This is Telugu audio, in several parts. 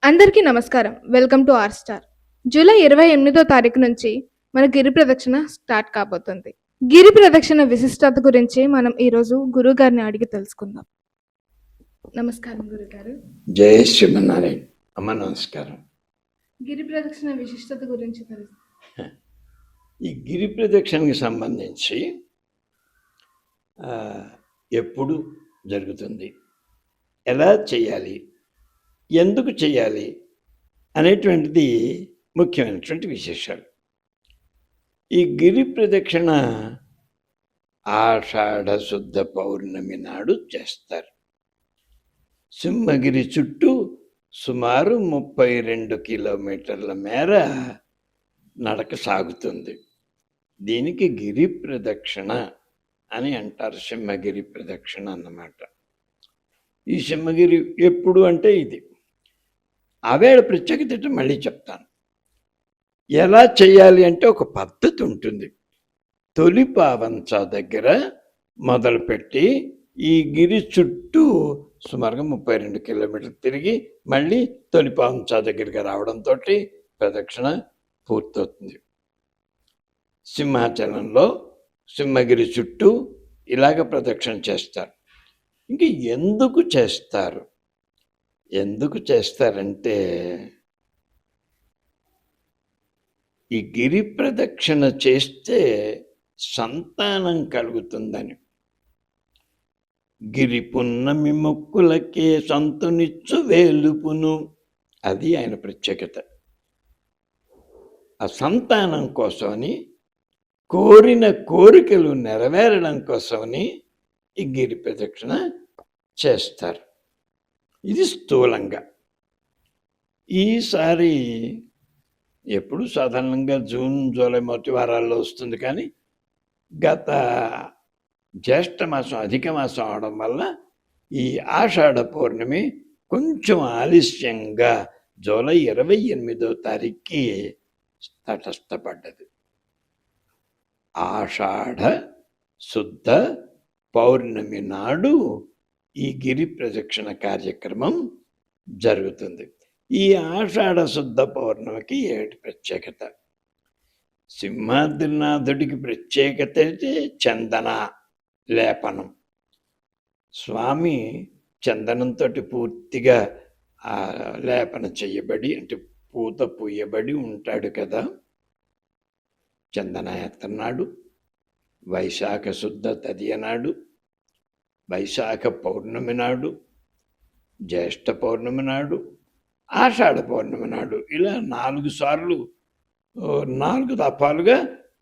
అందరికీ నమస్కారం. Welcome to R Star. July 28వ తారీఖు నుంచి మన గిరి ప్రదక్షిణ స్టార్ట్ కాబోతుంది. గిరి ప్రదక్షిణ విశిష్టత గురించి మనం ఈరోజు గురుగారిని అడిగి తెలుసుకుందాం. నమస్కారం గురుగారు. జై శ్రీమన్నారాయణ. అమ్మ నమస్కారం. గిరి ప్రదక్షిణ విశిష్టత గురించి తెలుసు. ఈ గిరి ప్రదక్షిణకి సంబంధించి ఎప్పుడు జరుగుతుంది, ఎలా చేయాలి, ఎందుకు చేయాలి అనేటువంటిది ముఖ్యమైనటువంటి విశేషాలు. ఈ గిరి ప్రదక్షిణ ఆషాఢ శుద్ధ పౌర్ణమి నాడు చేస్తారు. సింహగిరి చుట్టూ సుమారు 32 కిలోమీటర్ల మేర నడక సాగుతుంది. దీనికి గిరి ప్రదక్షిణ అని అంటారు. సింహగిరి ప్రదక్షిణ అన్నమాట. ఈ సింహగిరి ఎప్పుడు అంటే ఇది ఆవేళ ప్రత్యేకత మళ్ళీ చెప్తాను. ఎలా చేయాలి అంటే ఒక పద్ధతి ఉంటుంది. తొలి పావంచ దగ్గర మొదలుపెట్టి ఈ గిరి చుట్టూ సుమారుగా 32 కిలోమీటర్లు తిరిగి మళ్ళీ తొలి పావంచ దగ్గరికి రావడంతో ప్రదక్షిణ పూర్తవుతుంది. సింహాచలంలో సింహగిరి చుట్టూ ఇలాగ ప్రదక్షిణ చేస్తారు. ఇంక ఎందుకు చేస్తారంటే ఈ గిరి ప్రదక్షిణ చేస్తే సంతానం కలుగుతుందని. గిరి పున్నమి మొక్కులకే సంతునిచ్చు వేలుపును, అది ఆయన ప్రత్యేకత. ఆ సంతానం కోసమని, కోరిన కోరికలు నెరవేరడం కోసమని ఈ గిరి ప్రదక్షిణ చేస్తారు. ఇది స్థూలంగా. ఈసారి ఎప్పుడు సాధారణంగా జూన్ జూలై మొదటి వారాల్లో వస్తుంది, కానీ గత జ్యేష్ఠ మాసం అధిక మాసం అవడం వల్ల ఈ ఆషాఢ పౌర్ణమి కొంచెం ఆలస్యంగా జూలై 28వ తారీఖుకి తటస్థపడ్డది. ఆషాఢ శుద్ధ పౌర్ణమి నాడు ఈ గిరి ప్రదక్షిణ కార్యక్రమం జరుగుతుంది. ఈ ఆషాఢ శుద్ధ పౌర్ణమికి ఏమిటి ప్రత్యేకత? సింహాద్రినాథుడికి ప్రత్యేకత అయితే చందన లేపనం. స్వామి చందనంతో పూర్తిగా లేపన చేయబడి, అంటే పూత పూయబడి ఉంటాడు కదా. చందనయాత్ర నాడు, వైశాఖ శుద్ధ తదియ నాడు, వైశాఖ పౌర్ణమి నాడు, జ్యేష్ఠ పౌర్ణమి నాడు, ఆషాఢ పౌర్ణమి నాడు, ఇలా 4 సార్లు 4 దఫాలుగా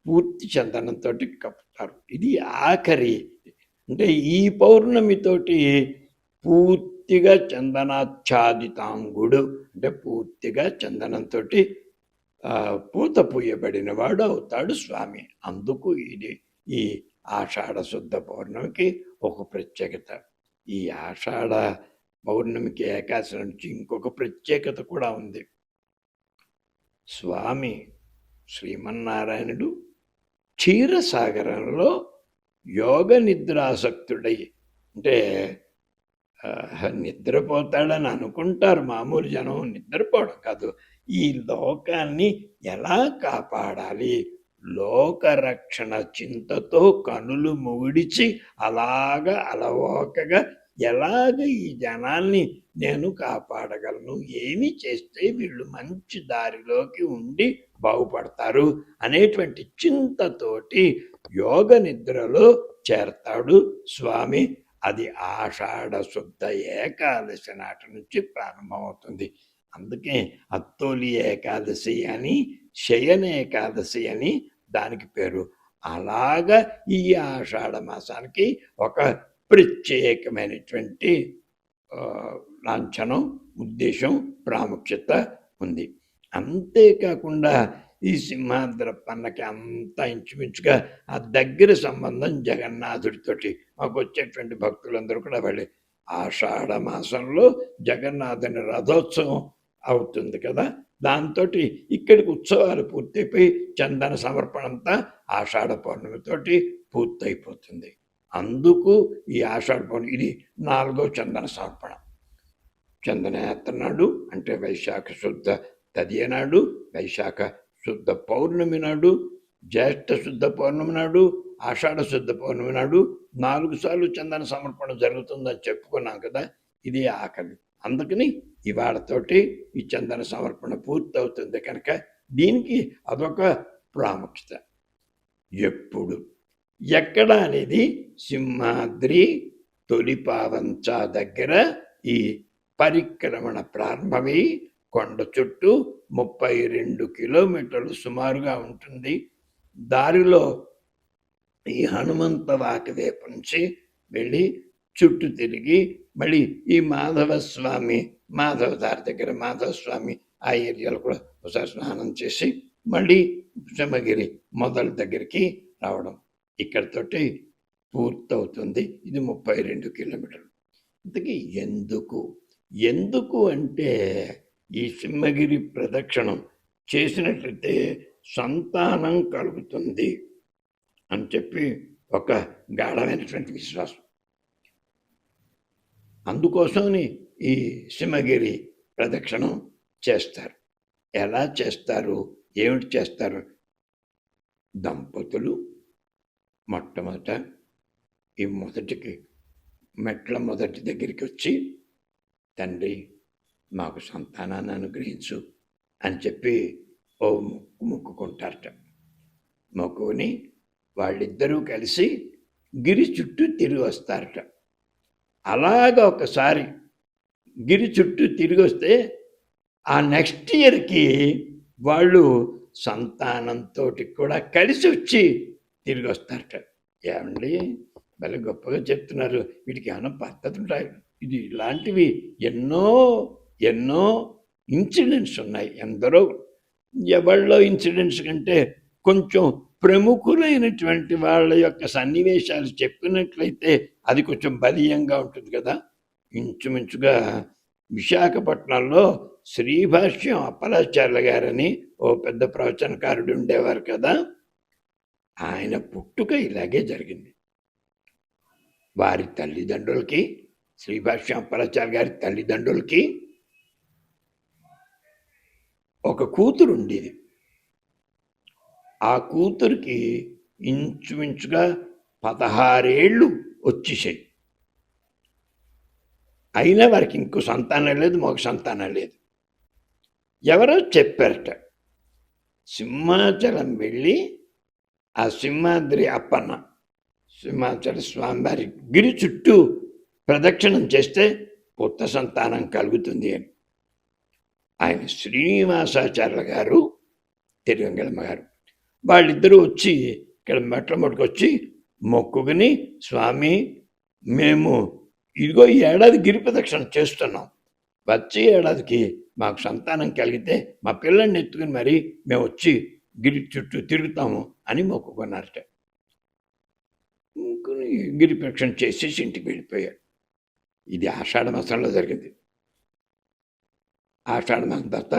పూర్తి చందనంతో కప్పుతారు. ఇది ఆఖరి, అంటే ఈ పౌర్ణమితోటి పూర్తిగా చందనాచ్ఛాదితాంగుడు, అంటే పూర్తిగా చందనంతో పూత పూయబడిన వాడు అవుతాడు స్వామి. అందుకు ఇది ఈ ఆషాఢ శుద్ధ పౌర్ణమికి ఒక ప్రత్యేకత. ఈ ఆషాఢ పౌర్ణమికి ఏకాదశి నుంచి ఇంకొక ప్రత్యేకత కూడా ఉంది. స్వామి శ్రీమన్నారాయణుడు క్షీరసాగరంలో యోగ నిద్రాసక్తుడై, అంటే నిద్రపోతాడని అనుకుంటారు మామూలు జనం. నిద్రపోవడం కాదు, ఈ లోకాన్ని ఎలా కాపాడాలి, లోకరక్షణ చింతతో కనులు ముగిడిచి అలాగా అలవోకగా ఎలాగ ఈ జనాల్ని నేను కాపాడగలను, ఏమి చేస్తే వీళ్ళు మంచి దారిలోకి ఉండి బాగుపడతారు అనేటువంటి చింతతోటి యోగ నిద్రలో చేరతాడు స్వామి. అది ఆషాఢ శుద్ధ ఏకాదశి నాటి నుంచి ప్రారంభమవుతుంది. అందుకే అత్తోలి ఏకాదశి అని, శయన ఏకాదశి అని దానికి పేరు. అలాగా ఈ ఆషాఢ మాసానికి ఒక ప్రత్యేకమైనటువంటి లాంఛనం, ఉద్దేశం, ప్రాముఖ్యత ఉంది. అంతేకాకుండా ఈ సింహాద్రప్పన్నకి అంతా ఇంచుమించుగా ఆ దగ్గర సంబంధం జగన్నాథుడితోటి. మాకు వచ్చేటువంటి భక్తులందరూ కూడా వెళ్ళి ఆషాఢ మాసంలో జగన్నాథుని రథోత్సవం అవుతుంది కదా, దాంతో ఇక్కడికి ఉత్సవాలు పూర్తయిపోయి చందన సమర్పణంతా ఆషాఢ పౌర్ణమితోటి పూర్తయిపోతుంది. అందుకు ఈ ఆషాఢ పౌర్ణమి ఇది 4వ చందన సమర్పణ. చందనయాత్ర నాడు అంటే వైశాఖ శుద్ధ తదియ నాడు, వైశాఖ శుద్ధ పౌర్ణమి నాడు, జ్యేష్ఠ శుద్ధ పౌర్ణమి నాడు, ఆషాఢ శుద్ధ పౌర్ణమి నాడు 4 సార్లు చందన సమర్పణ జరుగుతుందని చెప్పుకున్నాం కదా. ఇది ఆఖరి. అందుకని ఇవాళతోటి ఈ చందన సమర్పణ పూర్తవుతుంది కనుక దీనికి అదొక ప్రాముఖ్యత. ఎప్పుడు ఎక్కడ అనేది సింహాద్రి తొలిపావంచ దగ్గర ఈ పరిక్రమణ ప్రారంభమై కొండ చుట్టూ 32 కిలోమీటర్లు సుమారుగా ఉంటుంది. దారిలో ఈ హనుమంత వాకి వైపు నుంచి వెళ్ళి చుట్టూ తిరిగి మళ్ళీ ఈ మాధవస్వామి మాధవదారి దగ్గర మాధవస్వామి ఆ ఏరియాలో కూడా ఒకసారి స్నానం చేసి మళ్ళీ సింహగిరి మొదల దగ్గరికి రావడం. ఇక్కడితోటి పూర్తవుతుంది. ఇది 32 కిలోమీటర్లు. ఇంతకీ ఎందుకు అంటే ఈ సింహగిరి ప్రదక్షిణం చేసినట్లయితే సంతానం కలుగుతుంది అని చెప్పి ఒక గాఢమైనటువంటి విశ్వాసం. అందుకోసమని ఈ సింహగిరి ప్రదక్షిణం చేస్తారు. ఎలా చేస్తారు, ఏమిటి చేస్తారు? దంపతులు మొట్టమొదట ఈ మొదటి దగ్గరికి వచ్చి, తండ్రి మాకు సంతానాన్ని అనుగ్రహించు అని చెప్పి ఓ మొక్కుకుంటారట. మొక్కుని వాళ్ళిద్దరూ కలిసి గిరి చుట్టూ తిరిగి వస్తారట. అలాగా ఒకసారి గిరి చుట్టూ తిరిగి వస్తే ఆ నెక్స్ట్ ఇయర్కి వాళ్ళు సంతానంతో కూడా కలిసి వచ్చి తిరిగి వస్తారట. ఏమండి భలే గొప్పగా చెప్తున్నారు. వీటికి ఏమైనా పద్ధతి ఉంటాయి? ఇది ఇలాంటివి ఎన్నో ఇన్సిడెంట్స్ ఉన్నాయి. ఎందరో ఎవళ్ళో ఇన్సిడెంట్స్ కంటే కొంచెం ప్రముఖులైనటువంటి వాళ్ళ యొక్క సన్నివేశాలు చెప్పినట్లయితే అది కొంచెం బలీయంగా ఉంటుంది కదా. ఇంచుమించుగా విశాఖపట్నంలో శ్రీభాష్యం అప్పలాచార్యుల గారని ఓ పెద్ద ప్రవచనకారుడు ఉండేవారు కదా. ఆయన పుట్టుక ఇలాగే జరిగింది. వారి తల్లిదండ్రులకి, శ్రీభాష్యం అప్పలాచార్య గారి తల్లిదండ్రులకి ఒక కూతురు ఉండేది. ఆ కూతురికి ఇంచుమించుగా 16 ఏళ్ళు వచ్చేసాయి. అయినా వారికి ఇంకో సంతానం లేదు, మగ సంతానం లేదు. ఎవరో చెప్పారట, సింహాచలం వెళ్ళి ఆ సింహాద్రి అప్పన్న సింహాచల స్వామివారి గిరి చుట్టూ ప్రదక్షిణం చేస్తే పుత్ర సంతానం కలుగుతుంది అని. ఆయన శ్రీనివాసాచార్యుల గారు, తిరువంగళమ్మ గారు వాళ్ళిద్దరూ వచ్చి ఇక్కడ మెట్ల వచ్చి మొక్కుకుని, స్వామి మేము ఇదిగో ఈ ఏడాది గిరి ప్రదక్షిణ చేస్తున్నాం, వచ్చే ఏడాదికి మాకు సంతానం కలిగితే మా పిల్లల్ని ఎత్తుకుని మరి మేము వచ్చి గిరి చుట్టూ తిరుగుతాము అని మొక్కుకున్నారట. గిరి ప్రదక్షిణ చేసేసి ఇంటికి వెళ్ళిపోయాడు. ఇది ఆషాఢ మాసంలో జరిగింది. ఆషాఢ మాసం తర్వాత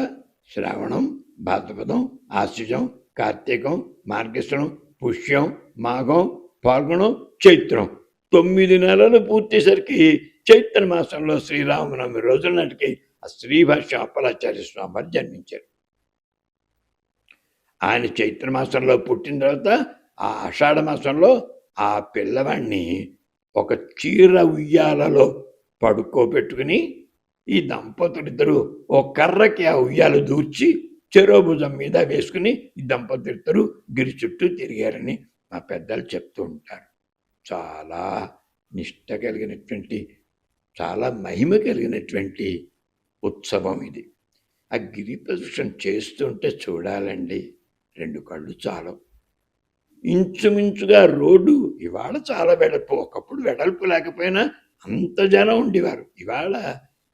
శ్రావణం, భాద్రపదం, ఆశ్వజం, కార్తీకం, మార్గశిరం, పుష్యం, మాఘం, పాల్గొనం, చైత్రం 9 నెలలు పూర్తేసరికి చైత్ర మాసంలో శ్రీరామనవమి రోజుల నాటికి ఆ శ్రీభాష్యం అప్పలాచార్య స్వామి వారు జన్మించారు. ఆయన చైత్ర మాసంలో పుట్టిన తర్వాత ఆ ఆషాఢ మాసంలో ఆ పిల్లవాడిని ఒక చీర ఉయ్యాలలో పడుకోబెట్టుకుని ఈ దంపతులిద్దరూ ఓ కర్రకి ఆ ఉయ్యాలు దూర్చి చెరో భుజం మీద వేసుకుని ఈ దంపతులిద్దరూ గిరి చుట్టూ తిరిగారని మా పెద్దలు చెప్తూ ఉంటారు. చాలా నిష్ట కలిగినటువంటి, చాలా మహిమ కలిగినటువంటి ఉత్సవం ఇది. ఆ గిరి ప్రదక్షిణ చేస్తుంటే చూడాలండి, 2 కళ్ళు చాలవు. ఇంచుమించుగా రోడ్డు ఇవాళ చాలా వెడల్పు, ఒకప్పుడు వెడల్పు లేకపోయినా అంత జనం ఉండేవారు. ఇవాళ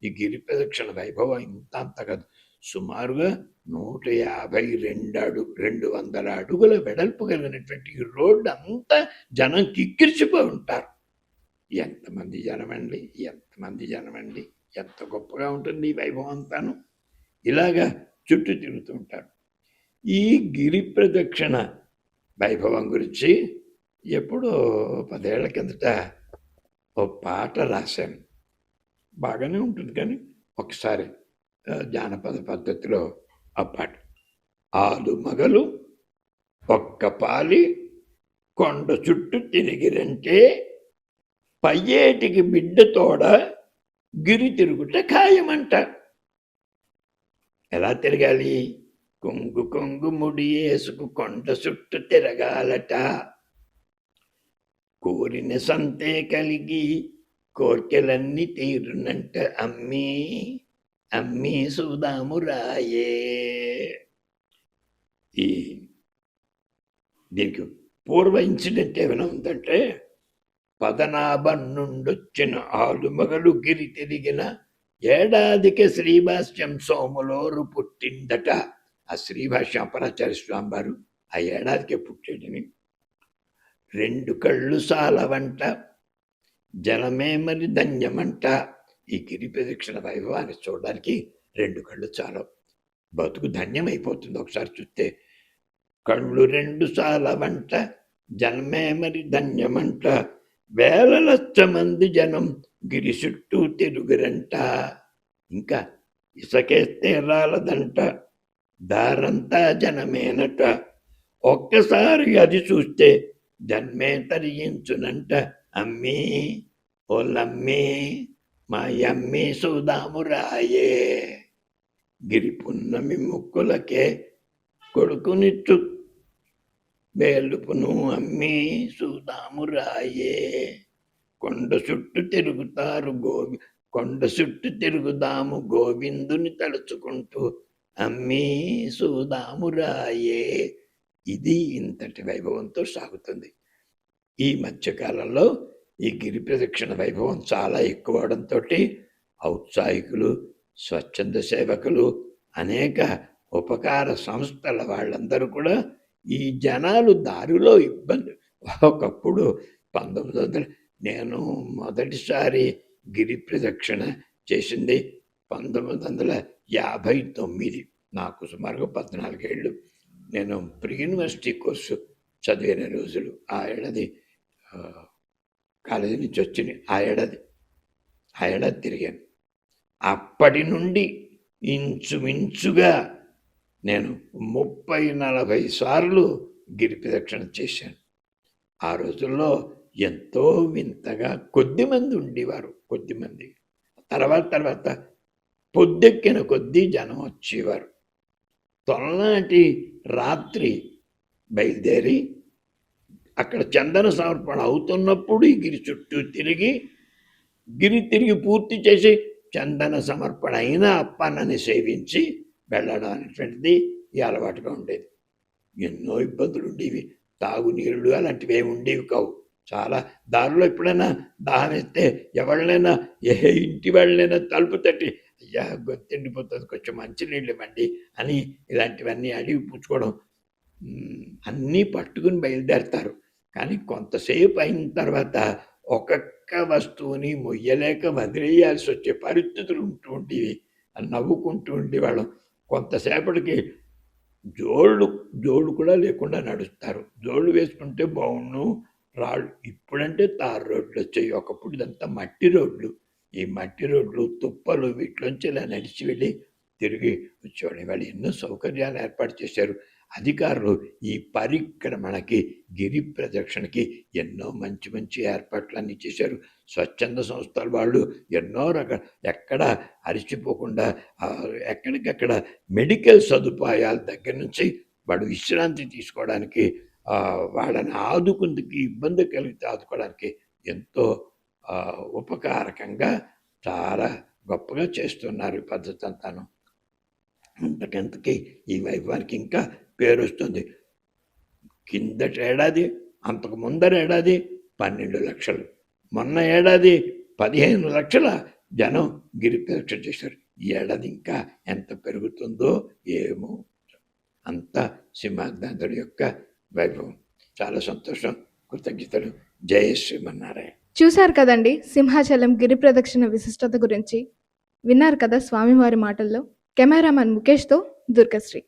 ఈ గిరి ప్రదక్షిణ వైభవం ఇంత అంత కాదు, సుమారుగా 200 అడుగుల వెడల్పు కలిగినటువంటి ఈ రోడ్డు అంతా జనం కిక్కిరిచిపోయి ఉంటారు. ఎంతమంది జనమండి, ఎంత గొప్పగా ఉంటుంది ఈ వైభవం అంతాను. ఇలాగా చుట్టూ తిరుగుతూ ఉంటారు. ఈ గిరి ప్రదక్షిణ వైభవం గురించి ఎప్పుడో 10 ఏళ్ల కిందట ఓ పాట రాశాను. బాగానే ఉంటుంది కానీ ఒకసారి జానపద పద్ధతిలో ఆ పాట. ఆలు మగలు ఒక్క పాలి కొండ చుట్టూ తిరిగిరంటే పయ్యేటికి బిడ్డ తోడ గిరి తిరుగుట ఖాయమంట. ఎలా తిరగాలి? కొంగు కొంగు ముడి వేసుకు కొండ చుట్టూ తిరగాలట. కోరిన సంతే కలిగి కోర్కెలన్నీ తీరునంట. అమ్మీ అమ్మీ సుదాము రాయే. ఈ దీనికి పూర్వ ఇన్సిడెంట్ ఏమైనా ఉందంటే, పదనాభం నుండొచ్చిన ఆలుమగలు గిరి తిరిగిన ఏడాదికి శ్రీభాష్యం సోములోరు పుట్టిందట. ఆ శ్రీభాష్యం అపరాచార్య స్వామి వారు ఆ ఏడాదికే పుట్టాడని. 2 కళ్ళు సాలవంట జనమే మరి ధన్యమంట. ఈ గిరి ప్రదక్షిణ వైభవాన్ని చూడడానికి 2 కళ్ళు చాలవు, బతుకు ధన్యమైపోతుంది ఒకసారి చూస్తే. కళ్ళు 2 సాలవంట జనమే మరి ధన్యమంట. వేల లక్ష మంది జనం గిరి చుట్టూ తిరుగురంట. ఇంకా ఇసకేస్తే రాలదంట, దారంతా జనమేనట. ఒక్కసారి అది చూస్తే జన్మే తరించునంట. అమ్మీ ఓలమ్మీ మా అమ్మీ సుదాము రాయే. గిరి పున్నమి ముక్కులకే కొడుకునిచ్చు వేలుపును అమ్మీ సుదాము రాయే. కొండ చుట్టూ తిరుగుతారు కొండ చుట్టూ తిరుగుదాము గోవిందుని తలుచుకుంటూ అమ్మీ సుదాము రాయే. ఇది ఇంతటి వైభవంతో సాగుతుంది. ఈ మధ్యకాలంలో ఈ గిరి ప్రదక్షిణ వైభవం చాలా ఎక్కువ అవడంతో ఔత్సాహికులు, స్వచ్ఛంద సేవకులు, అనేక ఉపకార సంస్థల వాళ్ళందరూ కూడా ఈ జనాలు దారిలో ఇబ్బంది. ఒకప్పుడు 1900 నేను మొదటిసారి గిరి ప్రదక్షిణ చేసింది 1959. నాకు సుమారుగా 14 ఏళ్ళు. నేను ప్రీ యూనివర్సిటీ కోర్సు చదివిన రోజులు. ఆ ఏడాది కాలేజీ నుంచి వచ్చింది. ఆ ఏడాది తిరిగాను. అప్పటి నుండి ఇంచుమించుగా నేను 30-40 సార్లు గిరి ప్రదక్షిణ చేశాను. ఆ రోజుల్లో ఎంతో వింతగా కొద్దిమంది ఉండేవారు. కొద్దిమంది తర్వాత పొద్దెక్కిన కొద్దీ జనం వచ్చేవారు. తొలనాటి రాత్రి బయలుదేరి అక్కడ చందన సమర్పణ అవుతున్నప్పుడు ఈ గిరి చుట్టూ తిరిగి పూర్తి చేసి చందన సమర్పణ అయిన అప్పన్నని సేవించి వెళ్ళడం అనేటువంటిది ఈ అలవాటుగా ఉండేది. ఎన్నో ఇబ్బందులు ఉండేవి. తాగునీళ్ళు అలాంటివి ఏమి ఉండేవి కావు. చాలా దారిలో ఎప్పుడైనా దాహం వేస్తే ఎవరినైనా ఇంటి వాళ్ళైనా తలుపు తట్టి, అయ్యా గొంతెండిపోతుంది, కొంచెం మంచినీళ్ళు ఇవ్వండి అని ఇలాంటివన్నీ అడిగి పుచ్చుకోవడం, అన్నీ పట్టుకుని బయలుదేరతారు. కానీ కొంతసేపు అయిన తర్వాత ఒక్కొక్క వస్తువుని మొయ్యలేక వదిలేయాల్సి వచ్చే పరిస్థితులు ఉంటూ ఉండేవి. నవ్వుకుంటూ ఉండేవాళ్ళం. కొంతసేపటికి జోళ్ళు కూడా లేకుండా నడుస్తారు. జోళ్ళు వేసుకుంటే బాగుండు, రాళ్ళు. ఇప్పుడంటే తారు రోడ్లు వచ్చాయి. ఒకప్పుడు ఇదంతా మట్టి రోడ్లు. ఈ మట్టి రోడ్లు, తుప్పలు, వీటిలోంచి ఇలా నడిచి వెళ్ళి తిరిగి వచ్చేవాడు. వాళ్ళు ఎన్నో సౌకర్యాలు ఏర్పాటు చేశారు అధికారులు. ఈ పరిక్రమణకి, గిరి ప్రదక్షిణకి ఎన్నో మంచి ఏర్పాట్లన్నీ చేశారు. స్వచ్ఛంద సంస్థల వాళ్ళు ఎన్నో ఎక్కడ అరిచిపోకుండా ఎక్కడికక్కడ మెడికల్ సదుపాయాల దగ్గర నుంచి వాడు విశ్రాంతి తీసుకోవడానికి, వాళ్ళని ఆదుకుందుకు, ఇబ్బంది కలిగితే ఆదుకోవడానికి ఎంతో ఉపకారకంగా చాలా గొప్పగా చేస్తున్నారు ఈ పద్ధతి అంతాను. అంతకంతకి ఈ వైభవానికి ఇంకా పేరు వస్తుంది. కిందటి ఏడాది, అంతకు ముందర ఏడాది 12 లక్షలు, మొన్న ఏడాది 15 లక్షల జనం గిరి ప్రదక్షిణ చేశారు. ఈ ఏడాది ఇంకా ఎంత పెరుగుతుందో ఏమో. అంత సింహాద్నందుడి యొక్క వైభవం. చాలా సంతోషం, కృతజ్ఞతలు. జయ శ్రీమన్నారాయణ. చూశారు కదండి సింహాచలం గిరి ప్రదక్షిణ విశిష్టత గురించి. విన్నారు కదా స్వామివారి మాటల్లో. కెమెరామెన్ ముఖేష్తో దుర్గశ్రీ.